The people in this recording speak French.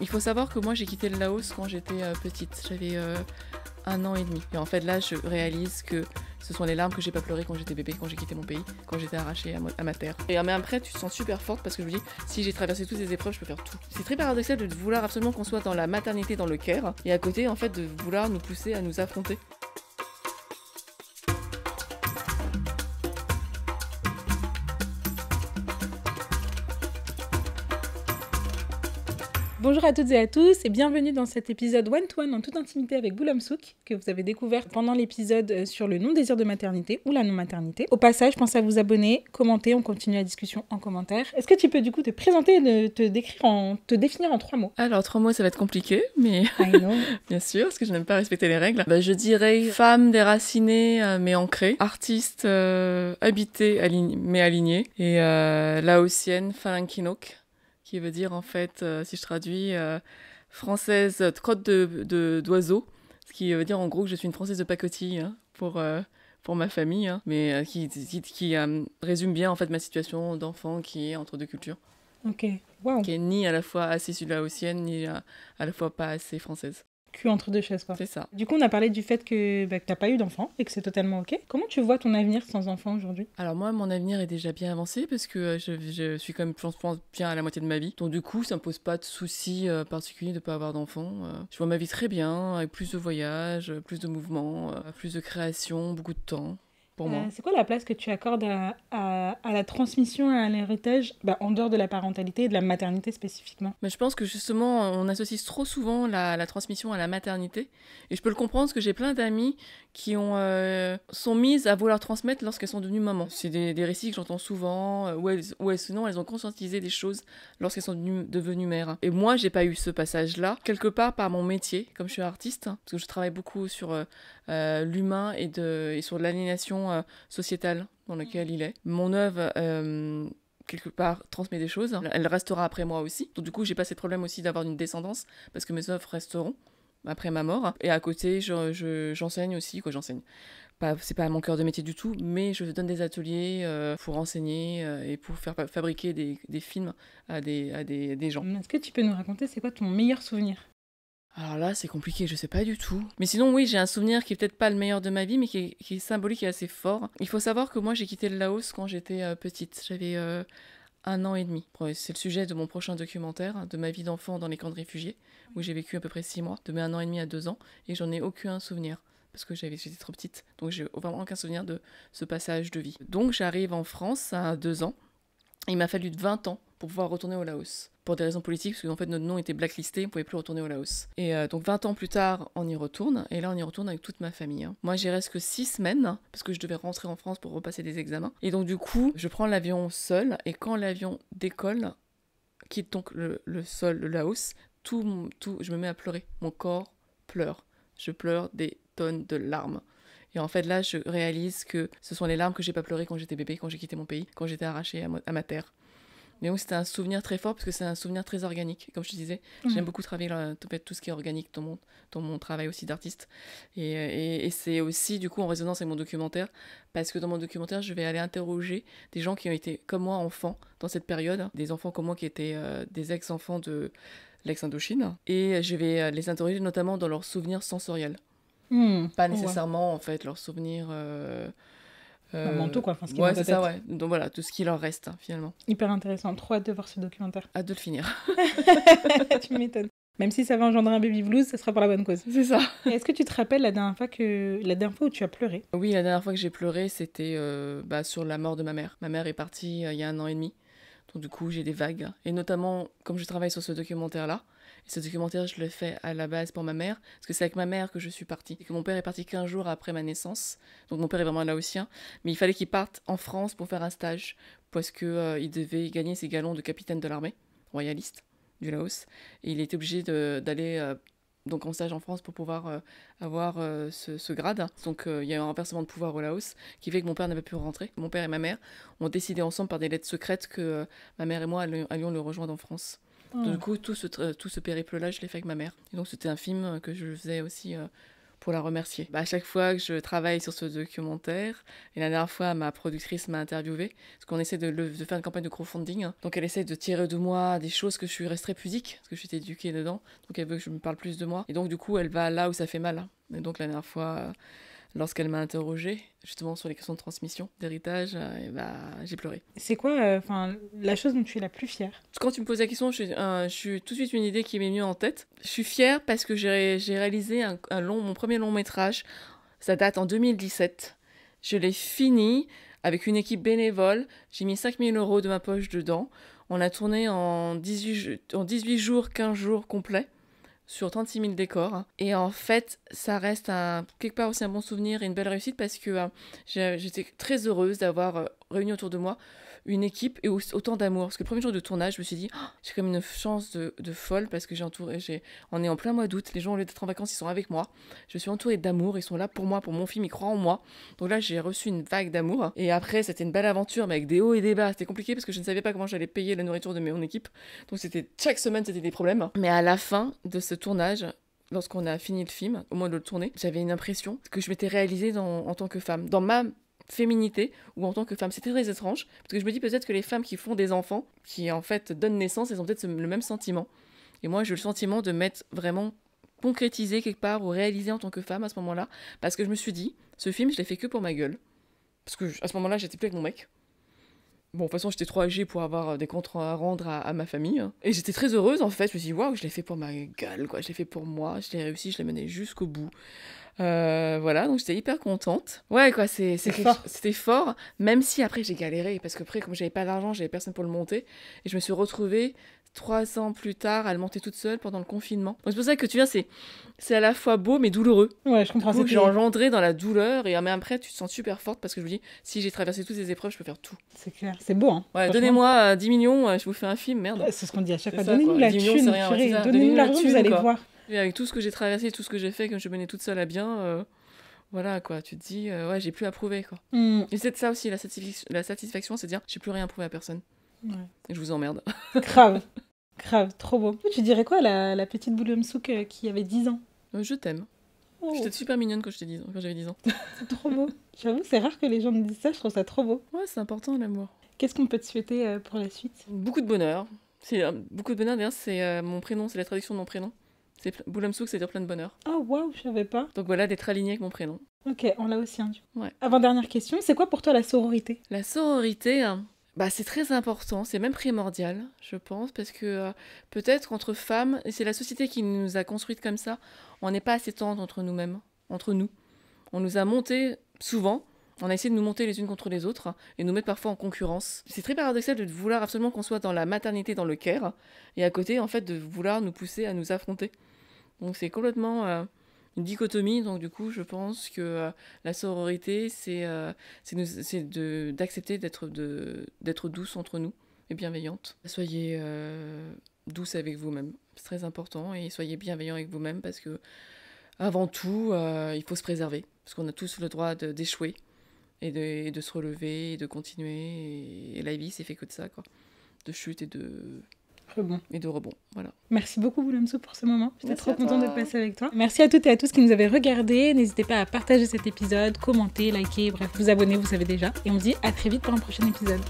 Il faut savoir que moi j'ai quitté le Laos quand j'étais petite, j'avais 1 an et demi. Et en fait là je réalise que ce sont les larmes que j'ai pas pleurées quand j'étais bébé, quand j'ai quitté mon pays, quand j'étais arrachée à ma terre. Et mais après tu te sens super forte parce que je me dis, si j'ai traversé toutes ces épreuves, je peux faire tout. C'est très paradoxal de vouloir absolument qu'on soit dans la maternité, dans le care, et à côté en fait de vouloir nous pousser à nous affronter. Bonjour à toutes et à tous et bienvenue dans cet épisode one-to-one en toute intimité avec Boulam Souk que vous avez découvert pendant l'épisode sur le non-désir de maternité ou la non-maternité. Au passage, pensez à vous abonner, commenter, on continue la discussion en commentaire. Est-ce que tu peux du coup te présenter et te définir en 3 mots? Alors 3 mots ça va être compliqué, mais I know. bien sûr, parce que je n'aime pas respecter les règles. Je dirais femme déracinée mais ancrée, artiste habitée mais alignée, et laotienne Falankinok, qui veut dire en fait, si je traduis, française crotte d'oiseau, ce qui veut dire en gros que je suis une française de pacotille, hein, pour ma famille, hein, mais qui résume bien en fait ma situation d'enfant qui est entre deux cultures. Ok, waouh. Qui est ni à la fois assez sud-laotienne, ni à la fois pas assez française. Cul entre deux chaises, quoi. C'est ça. Du coup, on a parlé du fait que t'as pas eu d'enfant et que c'est totalement ok. Comment tu vois ton avenir sans enfant aujourd'hui? Alors moi, mon avenir est déjà bien avancé parce que je suis quand même, je pense, bien à la moitié de ma vie. Donc du coup, ça me pose pas de soucis particuliers de pas avoir d'enfant. Je vois ma vie très bien, avec plus de voyages, plus de mouvements, plus de création, beaucoup de temps. C'est quoi la place que tu accordes à la transmission et à l'héritage, en dehors de la parentalité et de la maternité spécifiquement? Mais je pense que justement, on associe trop souvent la transmission à la maternité. Et je peux le comprendre parce que j'ai plein d'amis qui sont mises à vouloir transmettre lorsqu'elles sont devenues mamans. C'est des récits que j'entends souvent, sinon elles ont conscientisé des choses lorsqu'elles sont devenues mères. Et moi, j'ai pas eu ce passage-là, quelque part par mon métier, comme je suis artiste, parce que je travaille beaucoup sur l'humain et sur l'aliénation sociétale dans laquelle il est. Mon œuvre quelque part transmet des choses, elle restera après moi aussi, donc du coup j'ai pas ces problèmes aussi d'avoir une descendance parce que mes œuvres resteront après ma mort. Et à côté j'enseigne aussi, j'enseigne pas, c'est pas mon cœur de métier du tout, mais je donne des ateliers pour enseigner et pour faire fabriquer des films à des gens. Est-ce que tu peux nous raconter c'est quoi ton meilleur souvenir? Alors là, c'est compliqué, je sais pas du tout. Mais sinon, oui, j'ai un souvenir qui est peut-être pas le meilleur de ma vie, mais qui est symbolique et assez fort. Il faut savoir que moi, j'ai quitté le Laos quand j'étais petite. J'avais 1 an et demi. C'est le sujet de mon prochain documentaire, de ma vie d'enfant dans les camps de réfugiés, où j'ai vécu à peu près 6 mois, de mes 1 an et demi à 2 ans, et j'en ai aucun souvenir, parce que j'étais trop petite. Donc j'ai vraiment aucun souvenir de ce passage de vie. Donc j'arrive en France à 2 ans. Il m'a fallu 20 ans pour pouvoir retourner au Laos. Pour des raisons politiques, parce qu'en fait notre nom était blacklisté, on ne pouvait plus retourner au Laos. Et donc 20 ans plus tard, on y retourne, et là on y retourne avec toute ma famille. Moi j'y reste que 6 semaines, parce que je devais rentrer en France pour repasser des examens. Et donc du coup, je prends l'avion seul, et quand l'avion décolle, quitte donc le sol, le Laos, je me mets à pleurer. Mon corps pleure. Je pleure des tonnes de larmes. Et en fait là, je réalise que ce sont les larmes que j'ai pas pleurées quand j'étais bébé, quand j'ai quitté mon pays, quand j'étais arrachée à ma terre. Mais oui, c'était un souvenir très fort parce que c'est un souvenir très organique. Comme je te disais, j'aime beaucoup travailler tout ce qui est organique dans mon travail aussi d'artiste. Et c'est aussi du coup en résonance avec mon documentaire, parce que dans mon documentaire, je vais aller interroger des gens qui ont été comme moi enfants dans cette période, des enfants comme moi qui étaient des ex-enfants de l'ex-Indochine. Et je vais les interroger notamment dans leurs souvenirs sensoriels. Pas nécessairement en fait leurs souvenirs... mentaux quoi, ce qui ouais, c'est ça, ouais. Donc voilà, tout ce qui leur reste, hein, finalement. Hyper intéressant, trop hâte de voir ce documentaire. Hâte de le finir. Tu m'étonnes. Même si ça va engendrer un baby blues, ça sera pour la bonne cause. C'est ça. Et est-ce que tu te rappelles la dernière fois où tu as pleuré? Oui, la dernière fois que j'ai pleuré, c'était sur la mort de ma mère. Ma mère est partie il y a 1 an et demi. Donc du coup, j'ai des vagues. Et notamment, comme je travaille sur ce documentaire-là, et ce documentaire, je le fais à la base pour ma mère, parce que c'est avec ma mère que je suis partie. Et que mon père est parti 15 jours après ma naissance. Donc mon père est vraiment laotien. Mais il fallait qu'il parte en France pour faire un stage, parce qu'il devait gagner ses galons de capitaine de l'armée royaliste du Laos. Et il était obligé d'aller donc en stage en France pour pouvoir avoir ce grade. Donc il y a eu un renversement de pouvoir au Laos qui fait que mon père n'avait pu rentrer. Mon père et ma mère ont décidé ensemble par des lettres secrètes que ma mère et moi allions le rejoindre en France. Donc, du coup, tout ce périple-là, je l'ai fait avec ma mère. Et donc c'était un film que je faisais aussi pour la remercier. À chaque fois que je travaille sur ce documentaire, et la dernière fois, ma productrice m'a interviewée, parce qu'on essaie de faire une campagne de crowdfunding. Donc elle essaie de tirer de moi des choses que je suis restée pudique, parce que je suis éduquée dedans. Donc elle veut que je me parle plus de moi. Et donc du coup, elle va là où ça fait mal. Et donc la dernière fois, lorsqu'elle m'a interrogée, justement sur les questions de transmission, d'héritage, j'ai pleuré. C'est quoi la chose dont tu es la plus fière? Quand tu me poses la question, je suis tout de suite une idée qui m'est venue en tête. Je suis fière parce que j'ai réalisé mon premier long métrage. Ça date en 2017. Je l'ai fini avec une équipe bénévole. J'ai mis 5 000 € de ma poche dedans. On a tourné en 18 jours, 15 jours complets, sur 36 000 décors. Et en fait, ça reste quelque part aussi un bon souvenir et une belle réussite parce que j'étais très heureuse d'avoir réuni autour de moi une équipe et autant d'amour. Parce que le premier jour de tournage, je me suis dit, j'ai comme une chance de folle parce que on est en plein mois d'août, les gens au lieu d'être en vacances, ils sont avec moi. Je suis entourée d'amour, ils sont là pour moi, pour mon film, ils croient en moi. Donc là, j'ai reçu une vague d'amour. Et après, c'était une belle aventure, mais avec des hauts et des bas. C'était compliqué parce que je ne savais pas comment j'allais payer la nourriture de mon équipe. Donc chaque semaine, c'était des problèmes. Mais à la fin de ce tournage, lorsqu'on a fini le film, au moment de le tourner, j'avais une impression que je m'étais réalisée en tant que femme, dans ma féminité ou en tant que femme. C'était très étrange parce que je me dis peut-être que les femmes qui font des enfants, qui en fait donnent naissance, elles ont peut-être le même sentiment. Et moi, j'ai eu le sentiment de m'être vraiment concrétisée quelque part ou réalisée en tant que femme à ce moment-là, parce que je me suis dit, ce film, je l'ai fait que pour ma gueule. Parce que à ce moment-là, j'étais plus avec mon mec. Bon, de toute façon, j'étais trop âgée pour avoir des comptes à rendre à ma famille. Et j'étais très heureuse, en fait. Je me suis dit, waouh, je l'ai fait pour ma gueule, quoi. Je l'ai fait pour moi, je l'ai réussi, je l'ai mené jusqu'au bout. Voilà, donc j'étais hyper contente. Ouais, quoi, c'était fort, même si après j'ai galéré, parce que après, comme j'avais pas d'argent, j'avais personne pour le monter, et je me suis retrouvée 3 ans plus tard à le monter toute seule pendant le confinement. Donc c'est pour ça que tu viens, c'est à la fois beau mais douloureux. Ouais, je comprends. Du coup, j'ai engendré dans la douleur, et mais après, tu te sens super forte, parce que je me dis, si j'ai traversé toutes ces épreuves, je peux faire tout. C'est clair, c'est beau, hein. Ouais, donnez-moi 10 millions, je vous fais un film, merde. Ouais, c'est ce qu'on dit à chaque fois, donnez-nous la thune, rien, donnez-nous l'argent, vous allez voir. Et avec tout ce que j'ai traversé, tout ce que j'ai fait, comme je menais toute seule à bien... Voilà, quoi, tu te dis, ouais, j'ai plus à prouver, quoi. Et c'est ça aussi, la satisfaction, c'est de dire, j'ai plus rien à prouver à personne. Ouais. Et je vous emmerde. Grave, trop beau. Tu dirais quoi, la petite Bouloum Souk qui avait 10 ans? Je t'aime. Oh. J'étais super mignonne quand j'avais 10 ans. C'est trop beau. J'avoue, c'est rare que les gens me disent ça, je trouve ça trop beau. Ouais, c'est important, l'amour. Qu'est-ce qu'on peut te souhaiter pour la suite? Beaucoup de bonheur. Beaucoup de bonheur, d'ailleurs, c'est mon prénom, c'est la traduction de mon prénom. Bouloum Souk, c'est-à-dire plein de bonheur. Oh waouh, je savais pas. Donc voilà, d'être aligné avec mon prénom. Ok, on l'a aussi, hein. Ouais. Avant-dernière question, c'est quoi pour toi la sororité? La sororité, c'est très important, c'est même primordial, je pense, parce que peut-être entre femmes, et c'est la société qui nous a construites comme ça, on n'est pas assez tendre entre nous-mêmes, entre nous. On nous a montés souvent, on a essayé de nous monter les unes contre les autres, et nous mettre parfois en concurrence. C'est très paradoxal de vouloir absolument qu'on soit dans la maternité, dans le care, et à côté, en fait, de vouloir nous pousser à nous affronter. Donc c'est complètement une dichotomie. Donc du coup, je pense que la sororité, c'est d'accepter d'être douce entre nous et bienveillante. Soyez douce avec vous-même, c'est très important, et soyez bienveillant avec vous-même parce que avant tout, il faut se préserver parce qu'on a tous le droit d'échouer et de se relever et de continuer. Et la vie, c'est fait que de ça, quoi, de chute et de rebond, voilà. Merci beaucoup Bouloum Souk pour ce moment. J'étais trop contente de passer avec toi. Merci à toutes et à tous qui nous avez regardés. N'hésitez pas à partager cet épisode, commenter, liker, bref, vous abonner, vous savez déjà. Et on se dit à très vite pour un prochain épisode.